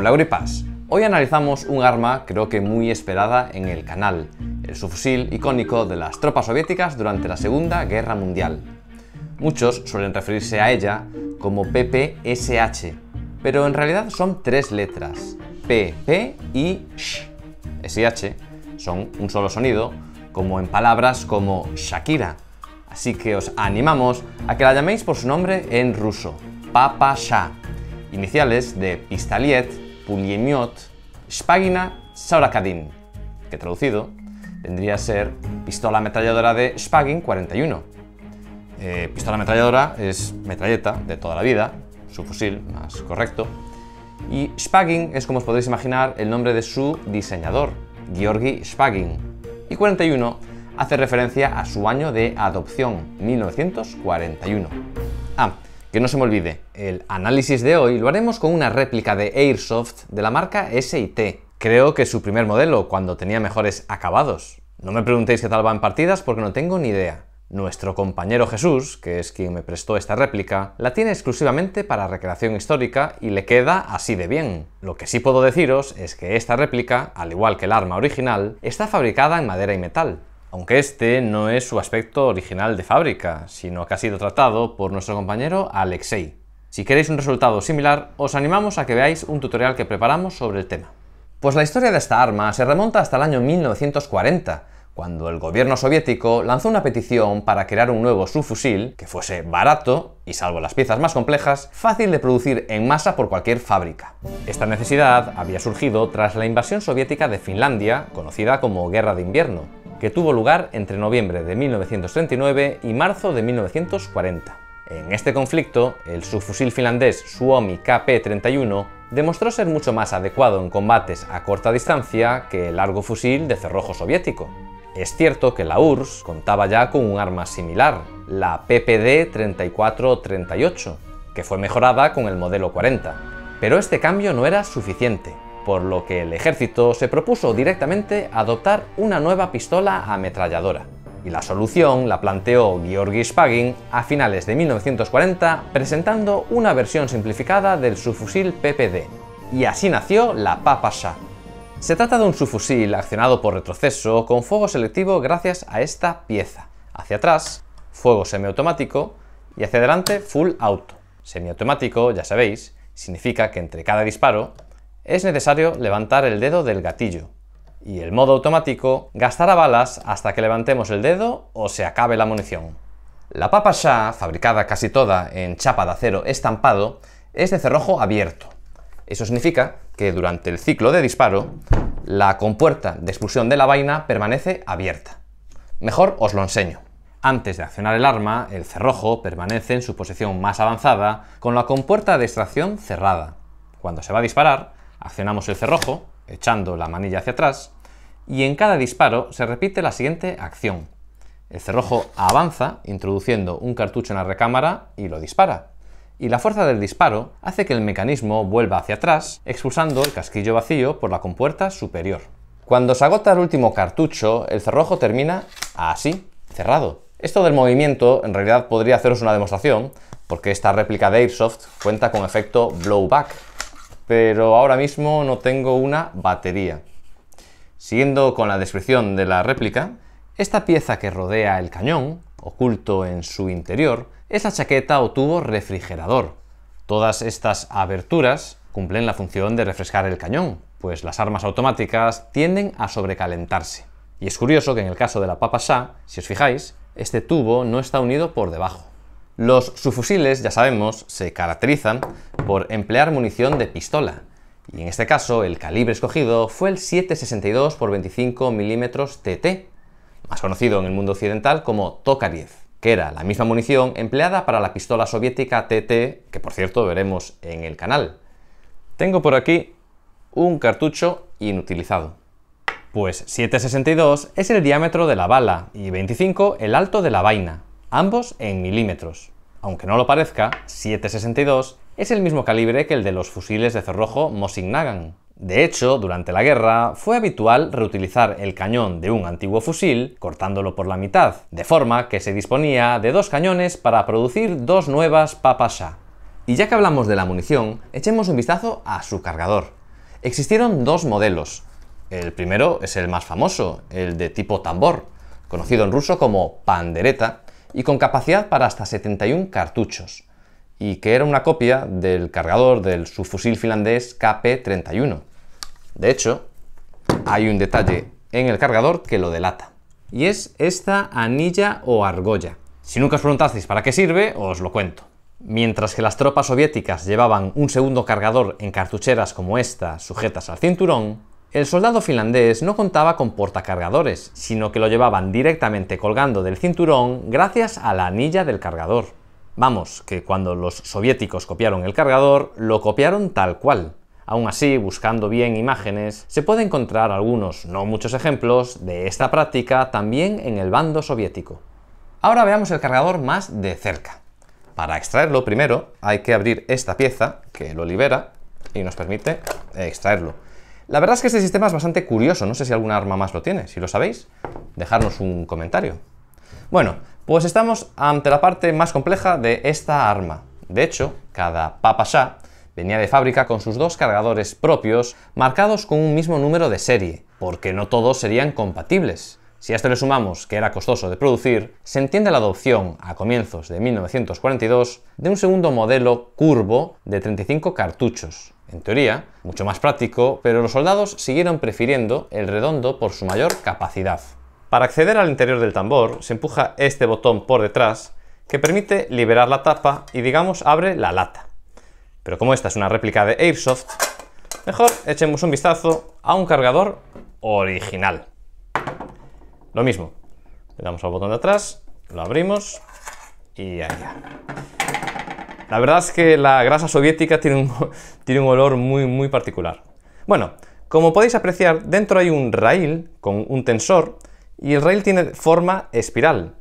Hola Gripas, hoy analizamos un arma creo que muy esperada en el canal, el subfusil icónico de las tropas soviéticas durante la Segunda Guerra Mundial. Muchos suelen referirse a ella como PPSH, pero en realidad son tres letras, PP y SH. SH son un solo sonido, como en palabras como Shakira, así que os animamos a que la llaméis por su nombre en ruso, Papa-Sha, iniciales de Pistoliet, Pulemyot, Shpagina, Saurakadin, que traducido vendría a ser pistola ametralladora de Shpagin 41. Pistola ametralladora es metralleta de toda la vida, su fusil más correcto, y Shpagin es, como os podéis imaginar, el nombre de su diseñador, Georgy Shpagin, y 41 hace referencia a su año de adopción, 1941. Que no se me olvide, el análisis de hoy lo haremos con una réplica de Airsoft de la marca S&T. Creo que su primer modelo, cuando tenía mejores acabados. No me preguntéis qué tal va en partidas porque no tengo ni idea. Nuestro compañero Jesús, que es quien me prestó esta réplica, la tiene exclusivamente para recreación histórica y le queda así de bien. Lo que sí puedo deciros es que esta réplica, al igual que el arma original, está fabricada en madera y metal. Aunque este no es su aspecto original de fábrica, sino que ha sido tratado por nuestro compañero Alexei. Si queréis un resultado similar, os animamos a que veáis un tutorial que preparamos sobre el tema. Pues la historia de esta arma se remonta hasta el año 1940, cuando el gobierno soviético lanzó una petición para crear un nuevo subfusil que fuese barato y, salvo las piezas más complejas, fácil de producir en masa por cualquier fábrica. Esta necesidad había surgido tras la invasión soviética de Finlandia, conocida como Guerra de Invierno, que tuvo lugar entre noviembre de 1939 y marzo de 1940. En este conflicto, el subfusil finlandés Suomi KP-31 demostró ser mucho más adecuado en combates a corta distancia que el largo fusil de cerrojo soviético. Es cierto que la URSS contaba ya con un arma similar, la PPD-3438, que fue mejorada con el modelo 40, pero este cambio no era suficiente, por lo que el ejército se propuso directamente adoptar una nueva pistola ametralladora. Y la solución la planteó Georgy Shpagin a finales de 1940 presentando una versión simplificada del subfusil PPD. Y así nació la Papa-Sha. Se trata de un subfusil accionado por retroceso con fuego selectivo gracias a esta pieza. Hacia atrás, fuego semiautomático y hacia adelante full auto. Semiautomático, ya sabéis, significa que entre cada disparo es necesario levantar el dedo del gatillo, y el modo automático gastará balas hasta que levantemos el dedo o se acabe la munición. La Papa-Sha, fabricada casi toda en chapa de acero estampado, es de cerrojo abierto. Eso significa que durante el ciclo de disparo, la compuerta de expulsión de la vaina permanece abierta. Mejor os lo enseño. Antes de accionar el arma, el cerrojo permanece en su posición más avanzada con la compuerta de extracción cerrada. Cuando se va a disparar, accionamos el cerrojo, echando la manilla hacia atrás, y en cada disparo se repite la siguiente acción. El cerrojo avanza, introduciendo un cartucho en la recámara y lo dispara. Y la fuerza del disparo hace que el mecanismo vuelva hacia atrás, expulsando el casquillo vacío por la compuerta superior. Cuando se agota el último cartucho, el cerrojo termina así, cerrado. Esto del movimiento en realidad podría haceros una demostración, porque esta réplica de Airsoft cuenta con efecto blowback, pero ahora mismo no tengo una batería. Siguiendo con la descripción de la réplica, esta pieza que rodea el cañón, oculto en su interior, es la chaqueta o tubo refrigerador. Todas estas aberturas cumplen la función de refrescar el cañón, pues las armas automáticas tienden a sobrecalentarse. Y es curioso que en el caso de la Papa-Sha, si os fijáis, este tubo no está unido por debajo. Los subfusiles, ya sabemos, se caracterizan por emplear munición de pistola, y en este caso el calibre escogido fue el 7,62 x 25 mm TT, más conocido en el mundo occidental como Tokarev, que era la misma munición empleada para la pistola soviética TT, que por cierto veremos en el canal. Tengo por aquí un cartucho inutilizado. Pues 7,62 es el diámetro de la bala y 25 el alto de la vaina, ambos en milímetros. Aunque no lo parezca, 7,62 es el mismo calibre que el de los fusiles de cerrojo Mosin-Nagant. De hecho, durante la guerra fue habitual reutilizar el cañón de un antiguo fusil cortándolo por la mitad, de forma que se disponía de dos cañones para producir dos nuevas Papa-Sha. Y ya que hablamos de la munición, echemos un vistazo a su cargador. Existieron dos modelos. El primero es el más famoso, el de tipo tambor, conocido en ruso como pandereta, y con capacidad para hasta 71 cartuchos, y que era una copia del cargador del subfusil finlandés KP-31. De hecho, hay un detalle en el cargador que lo delata, y es esta anilla o argolla. Si nunca os preguntasteis para qué sirve, os lo cuento. Mientras que las tropas soviéticas llevaban un segundo cargador en cartucheras como esta, sujetas al cinturón, el soldado finlandés no contaba con portacargadores, sino que lo llevaban directamente colgando del cinturón gracias a la anilla del cargador. Vamos, que cuando los soviéticos copiaron el cargador, lo copiaron tal cual. Aún así, buscando bien imágenes, se puede encontrar algunos, no muchos ejemplos, de esta práctica también en el bando soviético. Ahora veamos el cargador más de cerca. Para extraerlo, primero hay que abrir esta pieza, que lo libera y nos permite extraerlo. La verdad es que este sistema es bastante curioso, no sé si alguna arma más lo tiene. Si lo sabéis, dejadnos un comentario. Bueno, pues estamos ante la parte más compleja de esta arma. De hecho, cada Papasha venía de fábrica con sus dos cargadores propios marcados con un mismo número de serie, porque no todos serían compatibles. Si a esto le sumamos que era costoso de producir, se entiende la adopción, a comienzos de 1942, de un segundo modelo curvo de 35 cartuchos. En teoría, mucho más práctico, pero los soldados siguieron prefiriendo el redondo por su mayor capacidad. Para acceder al interior del tambor, se empuja este botón por detrás, que permite liberar la tapa y, digamos, abre la lata. Pero como esta es una réplica de Airsoft, mejor echemos un vistazo a un cargador original. Lo mismo, le damos al botón de atrás, lo abrimos y allá. La verdad es que la grasa soviética tiene un olor muy particular. Bueno, como podéis apreciar, dentro hay un rail con un tensor y el rail tiene forma espiral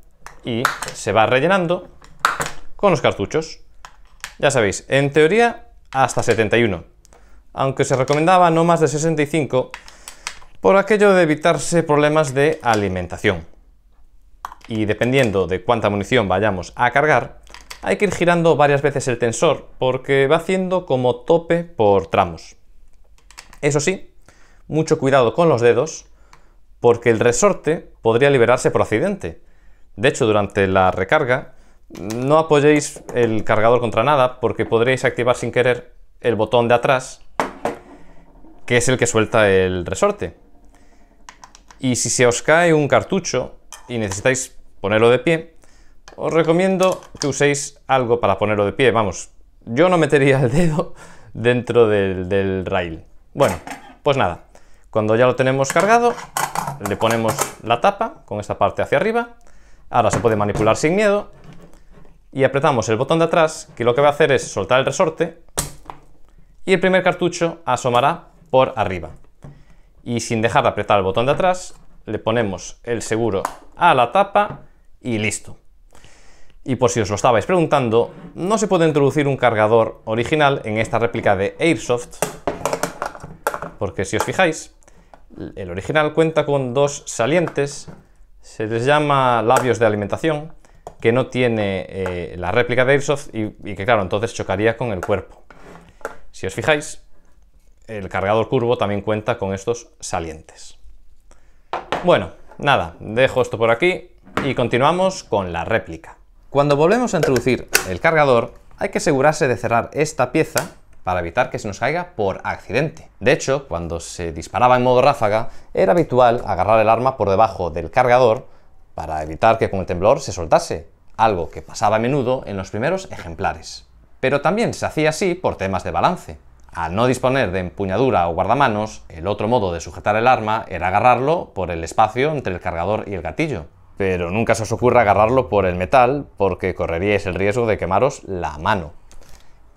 y se va rellenando con los cartuchos. Ya sabéis, en teoría hasta 71, aunque se recomendaba no más de 65 por aquello de evitarse problemas de alimentación. Y dependiendo de cuánta munición vayamos a cargar, hay que ir girando varias veces el tensor porque va haciendo como tope por tramos. Eso sí, mucho cuidado con los dedos porque el resorte podría liberarse por accidente. De hecho, durante la recarga, no apoyéis el cargador contra nada porque podréis activar sin querer el botón de atrás, que es el que suelta el resorte. Y si se os cae un cartucho y necesitáis ponerlo de pie, os recomiendo que uséis algo para ponerlo de pie. Vamos, yo no metería el dedo dentro del rail. Bueno, pues nada, cuando ya lo tenemos cargado, le ponemos la tapa con esta parte hacia arriba. Ahora se puede manipular sin miedo y apretamos el botón de atrás, que lo que va a hacer es soltar el resorte y el primer cartucho asomará por arriba. Y sin dejar de apretar el botón de atrás, le ponemos el seguro a la tapa y listo. Y por si os lo estabais preguntando, no se puede introducir un cargador original en esta réplica de Airsoft, porque si os fijáis, el original cuenta con dos salientes, se les llama labios de alimentación, que no tiene la réplica de Airsoft y que claro, entonces chocaría con el cuerpo. Si os fijáis, el cargador curvo también cuenta con estos salientes. Bueno, nada, dejo esto por aquí y continuamos con la réplica. Cuando volvemos a introducir el cargador, hay que asegurarse de cerrar esta pieza para evitar que se nos caiga por accidente. De hecho, cuando se disparaba en modo ráfaga, era habitual agarrar el arma por debajo del cargador para evitar que con el temblor se soltase, algo que pasaba a menudo en los primeros ejemplares. Pero también se hacía así por temas de balance. Al no disponer de empuñadura o guardamanos, el otro modo de sujetar el arma era agarrarlo por el espacio entre el cargador y el gatillo. Pero nunca se os ocurra agarrarlo por el metal porque correríais el riesgo de quemaros la mano.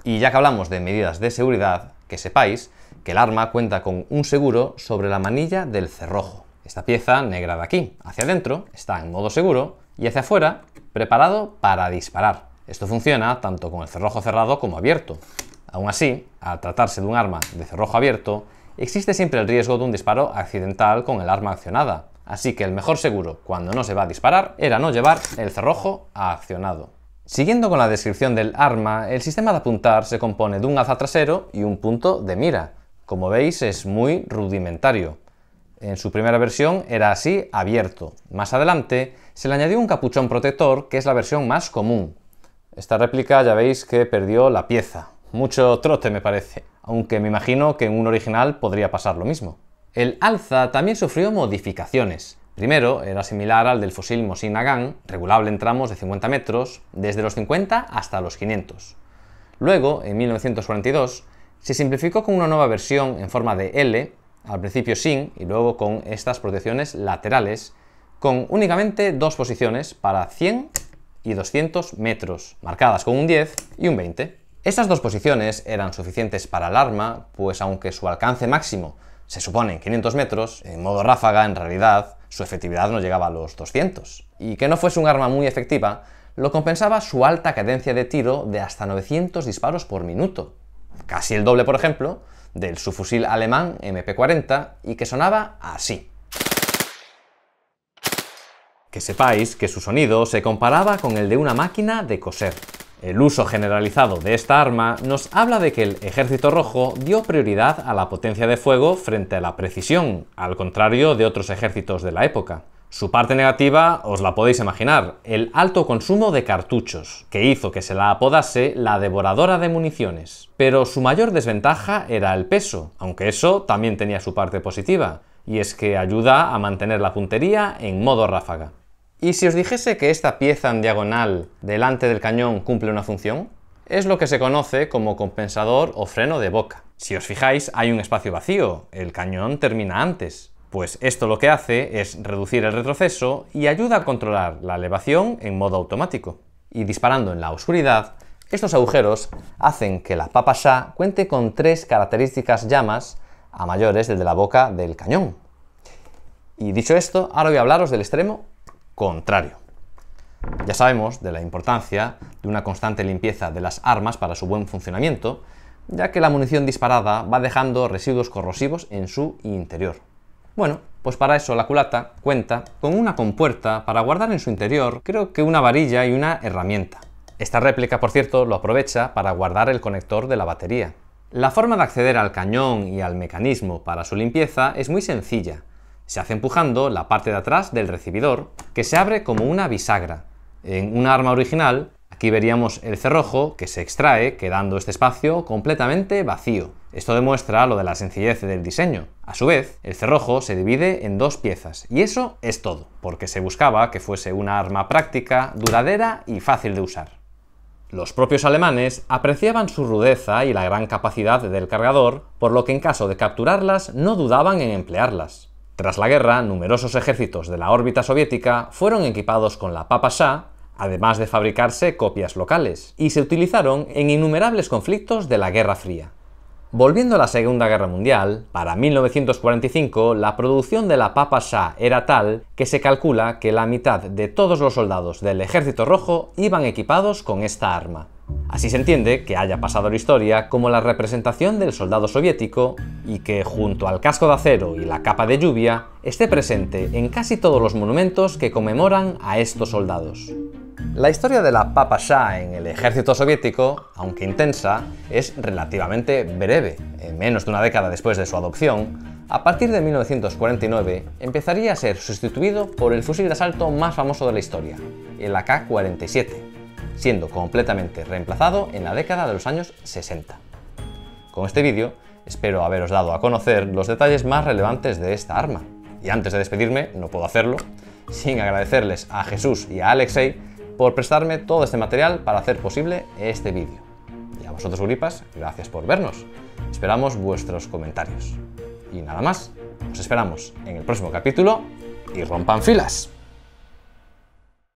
Y ya que hablamos de medidas de seguridad, que sepáis que el arma cuenta con un seguro sobre la manilla del cerrojo. Esta pieza negra de aquí, hacia adentro, está en modo seguro y hacia afuera, preparado para disparar. Esto funciona tanto con el cerrojo cerrado como abierto. Aún así, al tratarse de un arma de cerrojo abierto, existe siempre el riesgo de un disparo accidental con el arma accionada. Así que el mejor seguro cuando no se va a disparar era no llevar el cerrojo accionado. Siguiendo con la descripción del arma, el sistema de apuntar se compone de un alza trasero y un punto de mira, como veis es muy rudimentario. En su primera versión era así, abierto. Más adelante se le añadió un capuchón protector, que es la versión más común. Esta réplica ya veis que perdió la pieza. Mucho trote me parece, aunque me imagino que en un original podría pasar lo mismo. El alza también sufrió modificaciones. Primero era similar al del fusil Mosin Nagant, regulable en tramos de 50 metros, desde los 50 hasta los 500. Luego, en 1942, se simplificó con una nueva versión en forma de L, al principio sin y luego con estas protecciones laterales, con únicamente dos posiciones para 100 y 200 metros, marcadas con un 10 y un 20. Estas dos posiciones eran suficientes para el arma, pues aunque su alcance máximo se supone en 500 metros, en modo ráfaga en realidad su efectividad no llegaba a los 200. Y que no fuese un arma muy efectiva, lo compensaba su alta cadencia de tiro de hasta 900 disparos por minuto, casi el doble, por ejemplo, del subfusil alemán MP40, y que sonaba así. Que sepáis que su sonido se comparaba con el de una máquina de coser. El uso generalizado de esta arma nos habla de que el Ejército Rojo dio prioridad a la potencia de fuego frente a la precisión, al contrario de otros ejércitos de la época. Su parte negativa os la podéis imaginar, el alto consumo de cartuchos, que hizo que se la apodase la devoradora de municiones. Pero su mayor desventaja era el peso, aunque eso también tenía su parte positiva, y es que ayuda a mantener la puntería en modo ráfaga. ¿Y si os dijese que esta pieza en diagonal delante del cañón cumple una función? Es lo que se conoce como compensador o freno de boca. Si os fijáis, hay un espacio vacío, el cañón termina antes. Pues esto lo que hace es reducir el retroceso y ayuda a controlar la elevación en modo automático. Y disparando en la oscuridad, estos agujeros hacen que la Papa Shah cuente con tres características llamas a mayores del de la boca del cañón. Y dicho esto, ahora voy a hablaros del extremo contrario. Ya sabemos de la importancia de una constante limpieza de las armas para su buen funcionamiento, ya que la munición disparada va dejando residuos corrosivos en su interior. Bueno, pues para eso la culata cuenta con una compuerta para guardar en su interior, creo que una varilla y una herramienta. Esta réplica, por cierto, lo aprovecha para guardar el conector de la batería. La forma de acceder al cañón y al mecanismo para su limpieza es muy sencilla. Se hace empujando la parte de atrás del recibidor, que se abre como una bisagra. En una arma original, aquí veríamos el cerrojo que se extrae, quedando este espacio completamente vacío. Esto demuestra lo de la sencillez del diseño. A su vez, el cerrojo se divide en dos piezas, y eso es todo, porque se buscaba que fuese una arma práctica, duradera y fácil de usar. Los propios alemanes apreciaban su rudeza y la gran capacidad del cargador, por lo que en caso de capturarlas no dudaban en emplearlas. Tras la guerra, numerosos ejércitos de la órbita soviética fueron equipados con la Papa Shah, además de fabricarse copias locales, y se utilizaron en innumerables conflictos de la Guerra Fría. Volviendo a la Segunda Guerra Mundial, para 1945 la producción de la Papa Shah era tal que se calcula que la mitad de todos los soldados del Ejército Rojo iban equipados con esta arma. Así se entiende que haya pasado a la historia como la representación del soldado soviético y que, junto al casco de acero y la capa de lluvia, esté presente en casi todos los monumentos que conmemoran a estos soldados. La historia de la Papa Shah en el ejército soviético, aunque intensa, es relativamente breve. En menos de una década después de su adopción, a partir de 1949 empezaría a ser sustituido por el fusil de asalto más famoso de la historia, el AK-47, siendo completamente reemplazado en la década de los años 60. Con este vídeo espero haberos dado a conocer los detalles más relevantes de esta arma. Y antes de despedirme, no puedo hacerlo sin agradecerles a Jesús y a Alexei por prestarme todo este material para hacer posible este vídeo. Y a vosotros, guripas, gracias por vernos. Esperamos vuestros comentarios. Y nada más, os esperamos en el próximo capítulo y rompan filas.